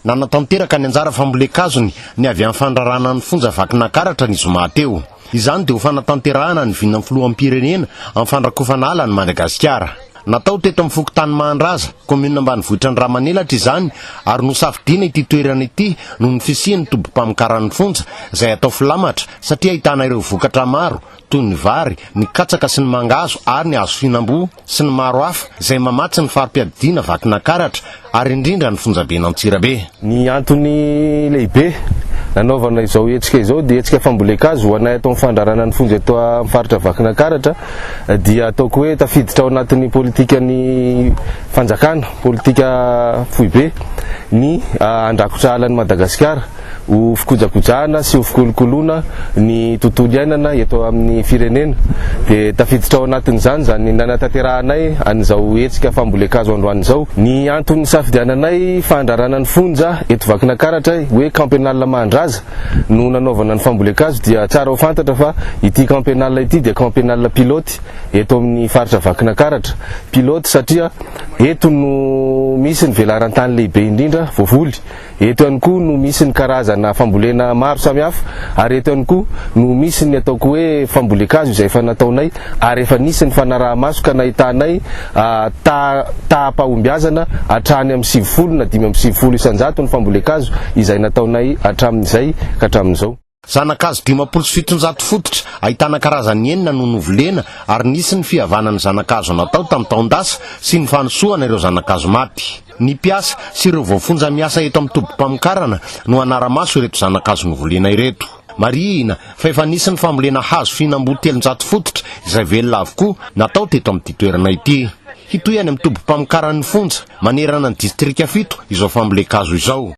nanatanteraka ny anjara fambolekazony ny avy amin'ny fandrarana ny fonja vakin'Akaratra ny zoma teo. Izany dia ho fanatanterahana ny vinany filoham-pirenena amin'ny fandrakofana ala ny Madagasikara. Natao teto amin'ny Fokotany Mahandraza, commune ambanivohitra ny Ramanilatra izany, ary nosafidiana ity toerana ity noho ny fisian'ny tobo-pamokaran'ny fonja izay atao filamatra satria ahitana ireo vokatra maro toy ny vary, ny katsaka sy ny mangahazo ary ny hazo fihinam-boa sy ny maro hafa izay mamatsy ny farim-piadiana vakin'Akaratra ary indrindra ny fonjabe n'Antsirabe. Ny antony lehibe nanaovana izao hetsika izao dia hetsika fambolekazo ho anay atao amin'ny fandrarana ny fonja eto amin'ny faritra vakin'Akaratra dia ataoko hoe tafiditra ao anatin'ny politikan'ny fanjakana, politika foibe ny andrakotra alan'ny Madagasikara ho fikojakojana sy ho fikolokoloana ny tontolo iainana eto amin'ny firenena. Dia tafiditra ao anatin'izany zany nanatanterahanay an'izao hetsika fambolekazo androany izao. Ny antony safidiananay fandrarana ny fonja eto vakin'Akaratra hoe camp pénal Mahandraza no nanaovana ny fambolekazo dia tsara ho fantatra fa ity camp pénal ity dia camp pénal pilote eto amin'ny faritra vakin'Akaratra. Pilote satria eto no misy ny velaran-tany lehibe indrindra voavoly. Eto ihany koa no misy ny karazana fambolena maro samihafa ary eto ihany koa no misy ny ataoko hoe fambolekazo izay efa nataonay ary efa nisy ny fanaraha-maso ka nahitanay taham-pahombiazana hatrany amin'ny 7 na 5 isanjato ny fambolekazo izay nataonay hatramin'izay ka hatramin'izao. Zanakazo 570 fototra ahitana karazany enina no novolena ary nisy ny fihavanan'ny zanakazo natao tamin'ny taon-dasa sy ny fanosoana ireo zanakazo maty. Ny mpiasa sy ireo voafonja miasa eto amin'ny tobo-pamokarana no anara-maso ireto zanakazo novolena ireto. Marihina fa efa nisy ny fambolena hazo fihinam-boa 300 fototra izay velona avokoa natao teto amin'ity toerana ity. Hitoy any amin'ny tobo-pamokaran'ny fonja manerana ny distrika 7 izao fambolekazo izao.